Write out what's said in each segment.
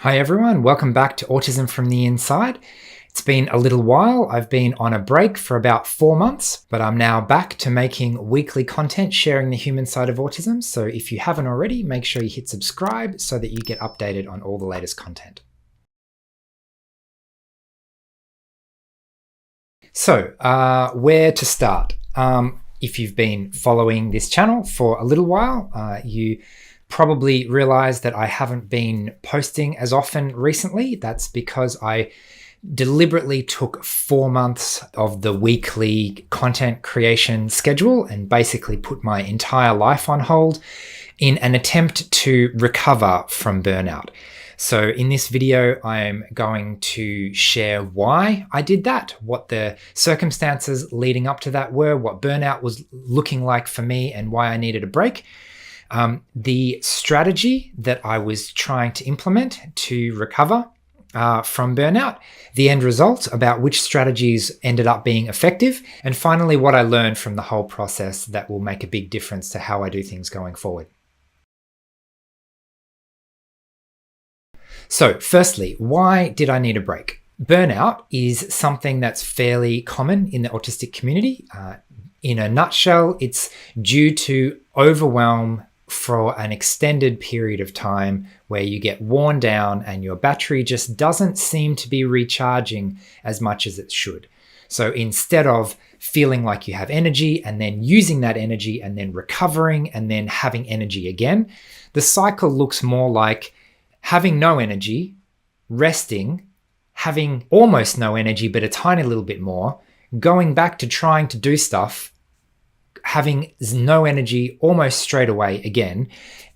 Hi everyone, welcome back to Autism from the Inside. It's been a little while. I've been on a break for about 4 months, but I'm now back to making weekly content sharing the human side of autism. So if you haven't already, make sure you hit subscribe so that you get updated on all the latest content. So where to start? If you've been following this channel for a little while, you probably realize that I haven't been posting as often recently. That's because I deliberately took 4 months of the weekly content creation schedule and basically put my entire life on hold in an attempt to recover from burnout. So in this video, I'm going to share why I did that, what the circumstances leading up to that were, what burnout was looking like for me, and why I needed a break. The strategy that I was trying to implement to recover from burnout, the end result, about which strategies ended up being effective, and finally what I learned from the whole process that will make a big difference to how I do things going forward. So firstly, why did I need a break? Burnout is something that's fairly common in the autistic community. In a nutshell, it's due to overwhelm for an extended period of time where you get worn down and your battery just doesn't seem to be recharging as much as it should. So instead of feeling like you have energy and then using that energy and then recovering and then having energy again, the cycle looks more like having no energy, resting, having almost no energy but a tiny little bit more, going back to trying to do stuff, having no energy almost straight away again,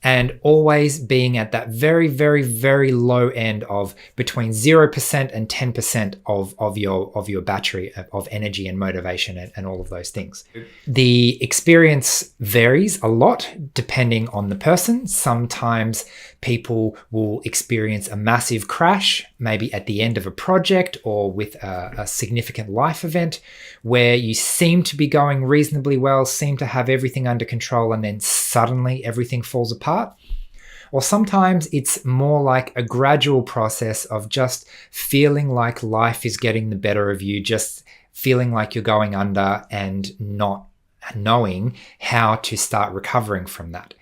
and always being at that very, very, very low end of between 0% and 10% of your battery of energy and motivation and all of those things. The experience varies a lot depending on the person. Sometimes people will experience a massive crash, maybe at the end of a project or with a significant life event where you seem to be going reasonably well, seem to have everything under control, and then suddenly everything falls apart. Or sometimes it's more like a gradual process of just feeling like life is getting the better of you, just feeling like you're going under and not knowing how to start recovering from that.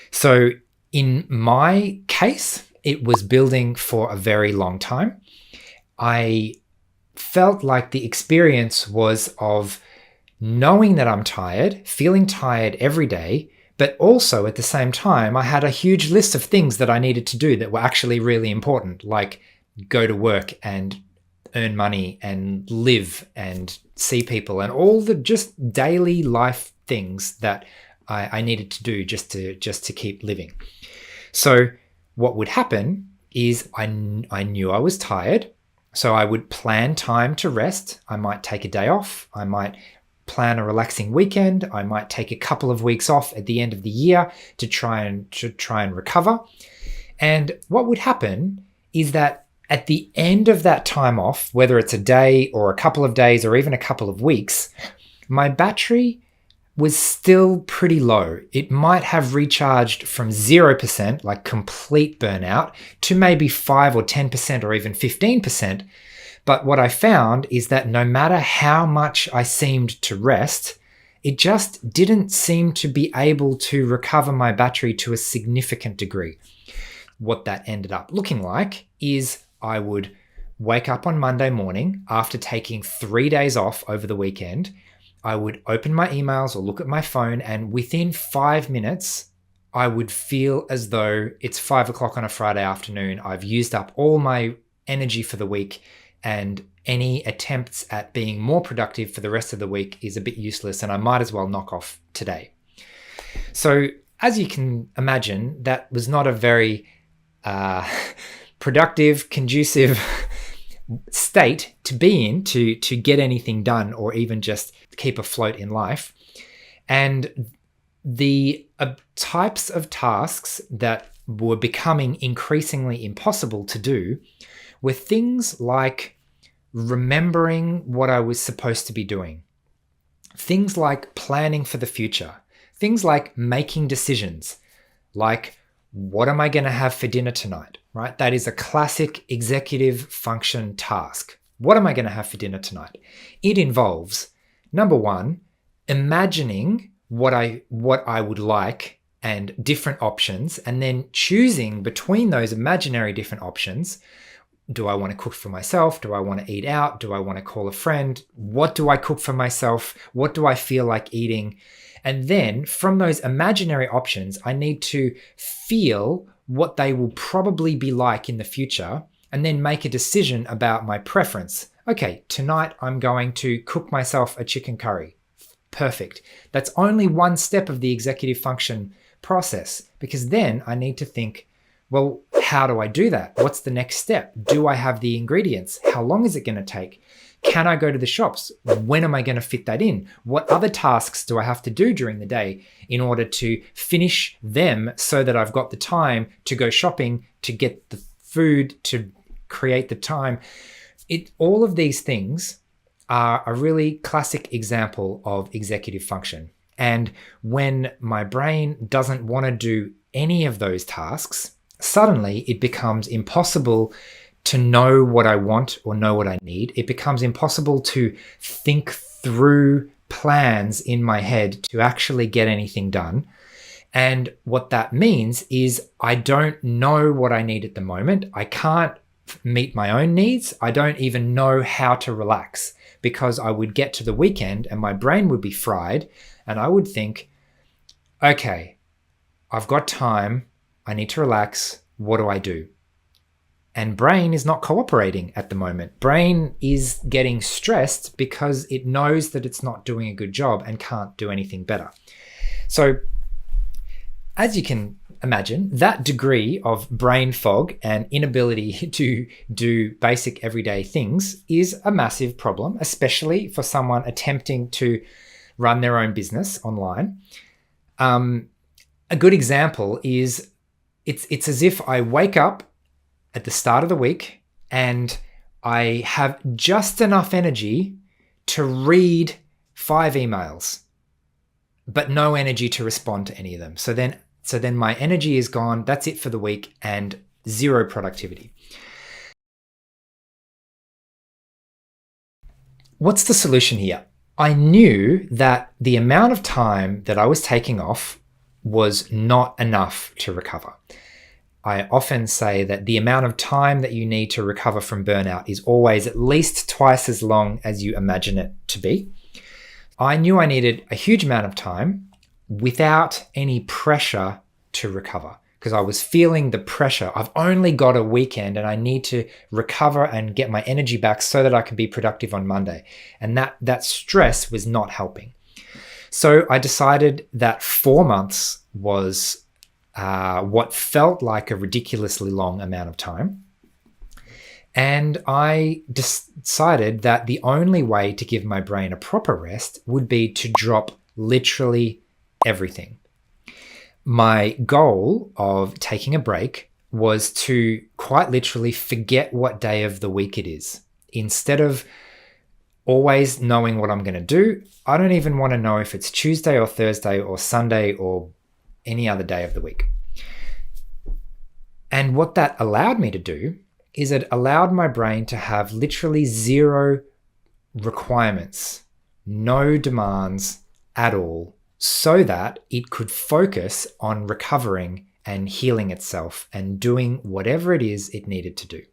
So in my case, it was building for a very long time. I felt like the experience was of knowing that I'm tired, feeling tired every day, but also at the same time, I had a huge list of things that I needed to do that were actually really important, like go to work and earn money and live and see people and all the just daily life things that I needed to do just to keep living. So what would happen is I knew I was tired, so I would plan time to rest. I might take a day off. I might plan a relaxing weekend. I might take a couple of weeks off at the end of the year to try and recover. And what would happen is that at the end of that time off, whether it's a day or a couple of days or even a couple of weeks, my battery was still pretty low. It might have recharged from 0%, like complete burnout, to maybe 5 or 10% or even 15%. But what I found is that no matter how much I seemed to rest, it just didn't seem to be able to recover my battery to a significant degree. What that ended up looking like is I would wake up on Monday morning after taking 3 days off over the weekend. I would open my emails or look at my phone, and within 5 minutes, I would feel as though it's 5 o'clock on a Friday afternoon. I've used up all my energy for the week, and any attempts at being more productive for the rest of the week is a bit useless, and I might as well knock off today. So as you can imagine, that was not a very productive, conducive state to be in to get anything done or even just keep afloat in life. And the types of tasks that were becoming increasingly impossible to do were things like remembering what I was supposed to be doing, things like planning for the future, things like making decisions, like what am I going to have for dinner tonight, right? That is a classic executive function task. What am I going to have for dinner tonight? It involves, number one, imagining what I would like and different options, and then choosing between those imaginary different options. Do I want to cook for myself? Do I want to eat out? Do I want to call a friend? What do I cook for myself? What do I feel like eating? And then from those imaginary options, I need to feel what they will probably be like in the future, and then make a decision about my preference. Okay, tonight I'm going to cook myself a chicken curry. Perfect. That's only one step of the executive function process, because then I need to think, well, how do I do that? What's the next step? Do I have the ingredients? How long is it going to take? Can I go to the shops? When am I going to fit that in? What other tasks do I have to do during the day in order to finish them so that I've got the time to go shopping, to get the food, to create the time? All of these things are a really classic example of executive function. And when my brain doesn't want to do any of those tasks, suddenly it becomes impossible to know what I want or know what I need. It becomes impossible to think through plans in my head to actually get anything done. And what that means is I don't know what I need at the moment. I can't meet my own needs. I don't even know how to relax, because I would get to the weekend and my brain would be fried and I would think, okay, I've got time. I need to relax. What do I do? And brain is not cooperating at the moment. Brain is getting stressed because it knows that it's not doing a good job and can't do anything better. So as you can imagine, that degree of brain fog and inability to do basic everyday things is a massive problem, especially for someone attempting to run their own business online. A good example is it's as if I wake up at the start of the week and I have just enough energy to read 5 emails, but no energy to respond to any of them. So then my energy is gone. That's it for the week, and zero productivity. What's the solution here? I knew that the amount of time that I was taking off was not enough to recover. I often say that the amount of time that you need to recover from burnout is always at least twice as long as you imagine it to be. I knew I needed a huge amount of time without any pressure to recover, because I was feeling the pressure. I've only got a weekend and I need to recover and get my energy back so that I can be productive on Monday. And that stress was not helping. So I decided that 4 months was what felt like a ridiculously long amount of time. And I decided that the only way to give my brain a proper rest would be to drop literally everything. My goal of taking a break was to quite literally forget what day of the week it is. Instead of always knowing what I'm going to do, I don't even want to know if it's Tuesday or Thursday or Sunday or any other day of the week. And what that allowed me to do is it allowed my brain to have literally zero requirements, no demands at all, so that it could focus on recovering and healing itself and doing whatever it is it needed to do.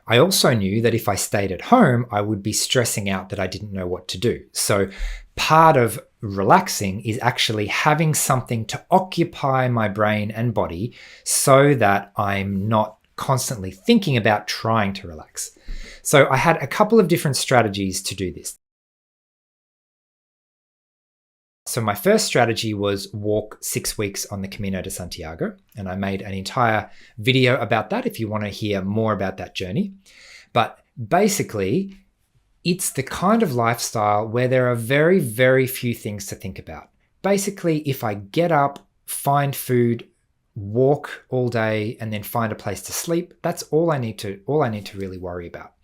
I also knew that if I stayed at home, I would be stressing out that I didn't know what to do. So part of relaxing is actually having something to occupy my brain and body so that I'm not constantly thinking about trying to relax. So I had a couple of different strategies to do this. So my first strategy was walk 6 weeks on the Camino de Santiago, and I made an entire video about that if you want to hear more about that journey. But basically, it's the kind of lifestyle where there are very, very few things to think about. Basically, if I get up, find food, walk all day, and then find a place to sleep, that's all I need to really worry about.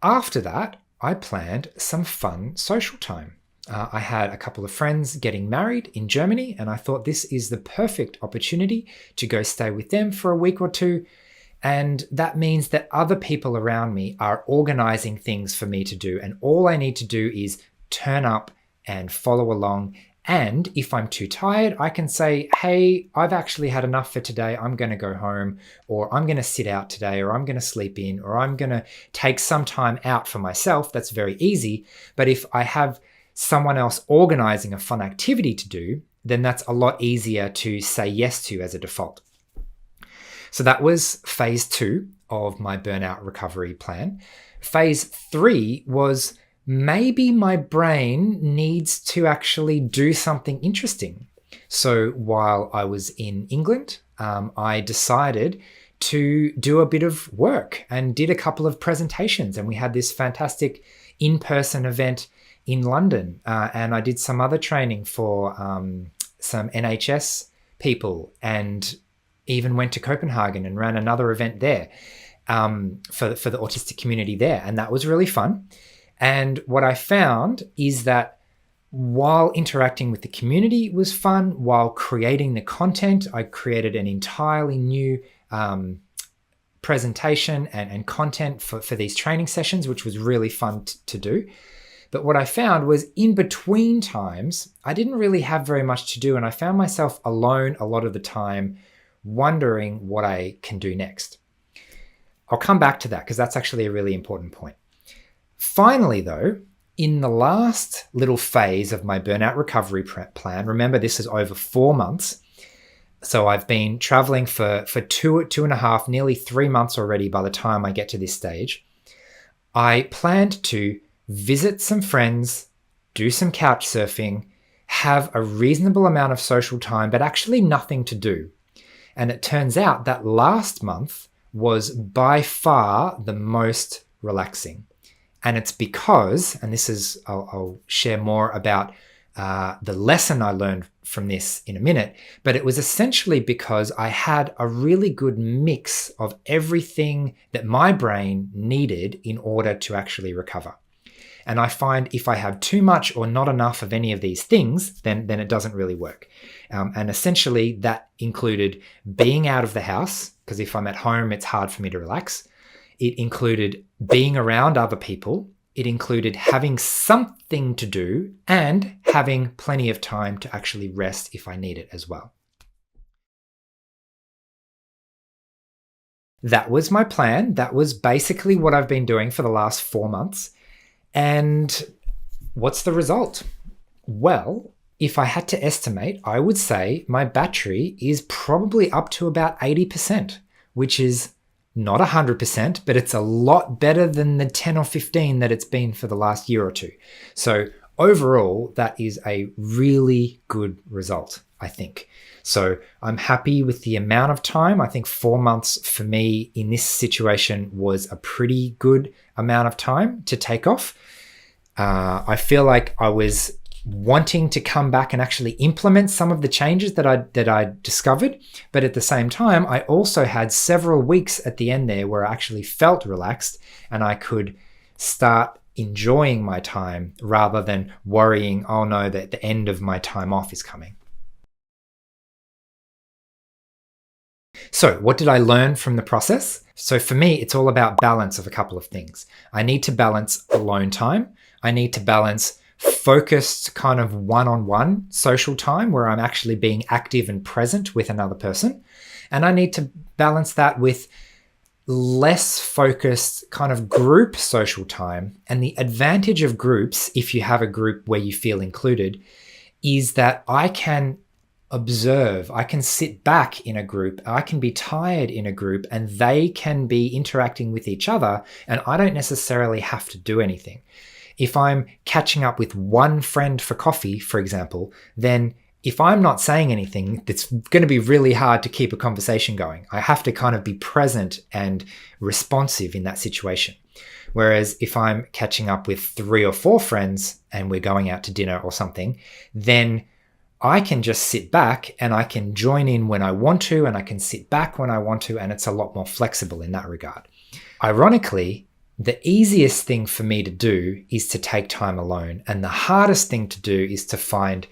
After that, I planned some fun social time. I had a couple of friends getting married in Germany, and I thought this is the perfect opportunity to go stay with them for a week or two. And that means that other people around me are organizing things for me to do. And all I need to do is turn up and follow along. And if I'm too tired, I can say, hey, I've actually had enough for today. I'm going to go home, or I'm going to sit out today, or I'm going to sleep in, or I'm going to take some time out for myself. That's very easy. But if I have someone else organizing a fun activity to do, then that's a lot easier to say yes to as a default. So that was phase 2 of my burnout recovery plan. Phase 3 was maybe my brain needs to actually do something interesting. So while I was in England, I decided to do a bit of work and did a couple of presentations. And we had this fantastic in-person event in London. And I did some other training for some NHS people, and even went to Copenhagen and ran another event there for the autistic community there. And that was really fun. And what I found is that while interacting with the community was fun, while creating the content, I created an entirely new presentation and content for these training sessions, which was really fun to do. But what I found was in between times, I didn't really have very much to do. And I found myself alone a lot of the time, wondering what I can do next. I'll come back to that because that's actually a really important point. Finally, though, in the last little phase of my burnout recovery plan, remember this is over 4 months. So I've been traveling for 2.5, nearly 3 months already by the time I get to this stage. I planned to visit some friends, do some couch surfing, have a reasonable amount of social time, but actually nothing to do. And it turns out that last month was by far the most relaxing. And it's because, and this is, I'll share more about the lesson I learned from this in a minute, but it was essentially because I had a really good mix of everything that my brain needed in order to actually recover. And I find if I have too much or not enough of any of these things, then it doesn't really work. And essentially that included being out of the house, because if I'm at home, it's hard for me to relax. It included being around other people. It included having something to do and having plenty of time to actually rest if I need it as well. That was my plan. That was basically what I've been doing for the last 4 months. And what's the result? Well, if I had to estimate, I would say my battery is probably up to about 80%, which is not 100%, but it's a lot better than the 10 or 15 that it's been for the last year or two. So overall, that is a really good result, I think. So I'm happy with the amount of time. I think 4 months for me in this situation was a pretty good amount of time to take off. I feel like I was wanting to come back and actually implement some of the changes that I discovered. But at the same time, I also had several weeks at the end there where I actually felt relaxed and I could start enjoying my time rather than worrying, oh no, that the end of my time off is coming. So what did I learn from the process? So for me, it's all about balance of a couple of things. I need to balance alone time. I need to balance focused kind of one-on-one social time where I'm actually being active and present with another person. And I need to balance that with less focused kind of group social time. And the advantage of groups, if you have a group where you feel included, is that I can observe, I can sit back in a group, I can be tired in a group, and they can be interacting with each other, and I don't necessarily have to do anything. If I'm catching up with one friend for coffee, for example, then if I'm not saying anything, it's going to be really hard to keep a conversation going. I have to kind of be present and responsive in that situation. Whereas if I'm catching up with 3 or 4 friends and we're going out to dinner or something, then I can just sit back and I can join in when I want to, and I can sit back when I want to, and it's a lot more flexible in that regard. Ironically, The easiest thing for me to do is to take time alone. And the hardest thing to do is to find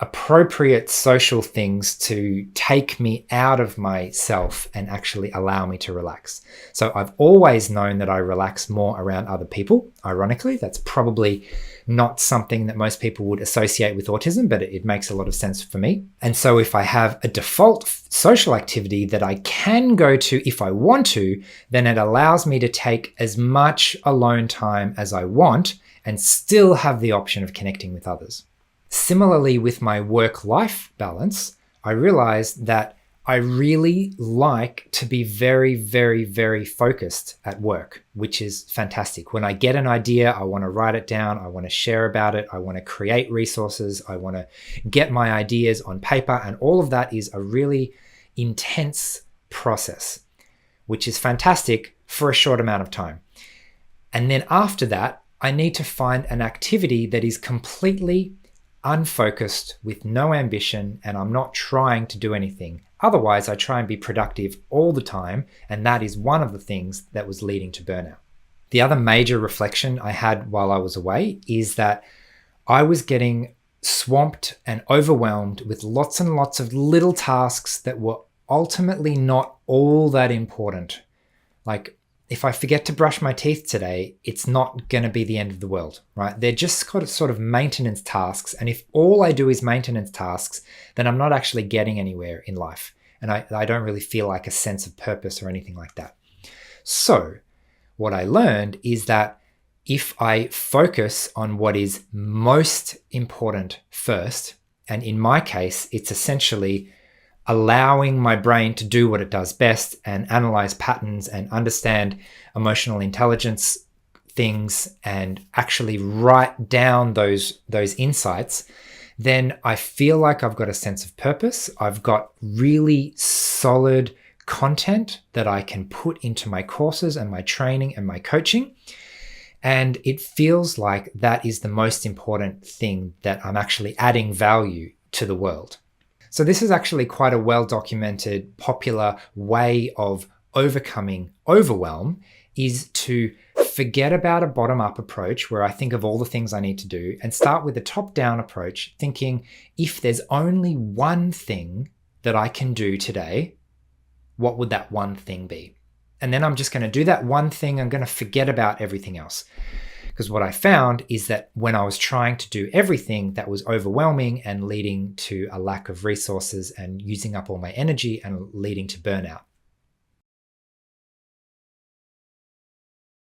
appropriate social things to take me out of myself and actually allow me to relax. So I've always known that I relax more around other people. Ironically, that's probably not something that most people would associate with autism, but it makes a lot of sense for me. And so if I have a default social activity that I can go to if I want to, then it allows me to take as much alone time as I want and still have the option of connecting with others. Similarly, with my work-life balance, I realized that I really like to be very, very, very focused at work, which is fantastic. When I get an idea, I want to write it down. I want to share about it. I want to create resources. I want to get my ideas on paper. And all of that is a really intense process, which is fantastic for a short amount of time. And then after that, I need to find an activity that is completely unfocused with no ambition, and I'm not trying to do anything. Otherwise, I try and be productive all the time, and that is one of the things that was leading to burnout. The other major reflection I had while I was away is that I was getting swamped and overwhelmed with lots and lots of little tasks that were ultimately not all that important. Like, if I forget to brush my teeth today, it's not going to be the end of the world, right? They're just sort of maintenance tasks. And if all I do is maintenance tasks, then I'm not actually getting anywhere in life. And I don't really feel like a sense of purpose or anything like that. So what I learned is that if I focus on what is most important first, and in my case, it's essentially allowing my brain to do what it does best and analyze patterns and understand emotional intelligence things and actually write down those insights, then I feel like I've got a sense of purpose. I've got really solid content that I can put into my courses and my training and my coaching. And it feels like that is the most important thing, that I'm actually adding value to the world. So this is actually quite a well-documented, popular way of overcoming overwhelm, is to forget about a bottom-up approach where I think of all the things I need to do and start with a top-down approach, thinking if there's only one thing that I can do today, what would that one thing be? And then I'm just going to do that one thing. I'm going to forget about everything else. Because what I found is that when I was trying to do everything, that was overwhelming and leading to a lack of resources and using up all my energy and leading to burnout.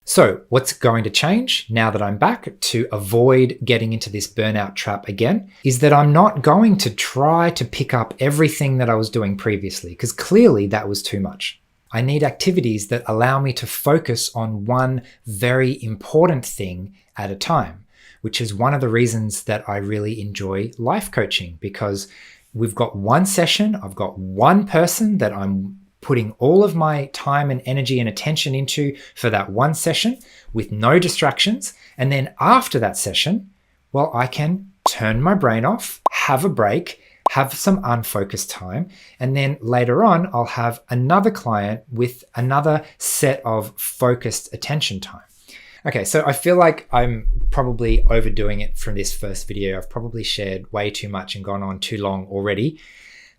So what's going to change now that I'm back to avoid getting into this burnout trap again is that I'm not going to try to pick up everything that I was doing previously, because clearly that was too much. I need activities that allow me to focus on one very important thing at a time, which is one of the reasons that I really enjoy life coaching, because we've got one session, I've got one person that I'm putting all of my time and energy and attention into for that one session with no distractions. And then after that session, well, I can turn my brain off, have a break, have some unfocused time, and then later on, I'll have another client with another set of focused attention time. Okay, so I feel like I'm probably overdoing it from this first video. I've probably shared way too much and gone on too long already.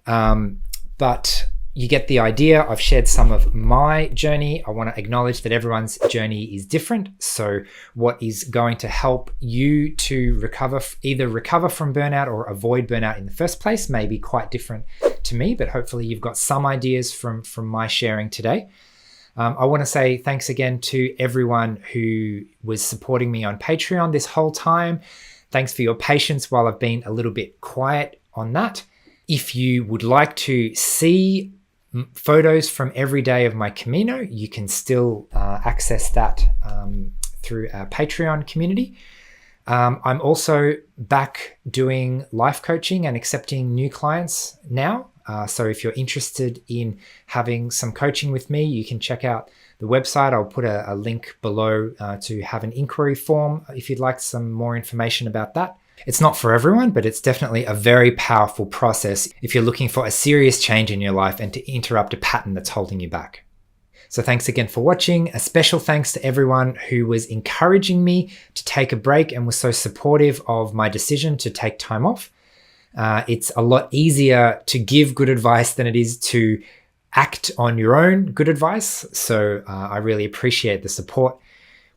But you get the idea. I've shared some of my journey. I want to acknowledge that everyone's journey is different. So what is going to help you to either recover from burnout or avoid burnout in the first place may be quite different to me, but hopefully you've got some ideas from my sharing today. I want to say thanks again to everyone who was supporting me on Patreon this whole time. Thanks for your patience while I've been a little bit quiet on that. If you would like to see photos from every day of my Camino, you can still access that through our Patreon community. I'm also back doing life coaching and accepting new clients now. So if you're interested in having some coaching with me, you can check out the website. I'll put a link below to have an inquiry form if you'd like some more information about that. It's not for everyone, but it's definitely a very powerful process if you're looking for a serious change in your life and to interrupt a pattern that's holding you back. So thanks again for watching. A special thanks to everyone who was encouraging me to take a break and was so supportive of my decision to take time off. It's a lot easier to give good advice than it is to act on your own good advice. So I really appreciate the support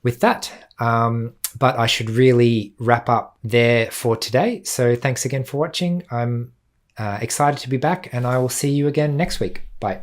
with that. But I should really wrap up there for today. So thanks again for watching. I'm excited to be back, and I will see you again next week. Bye.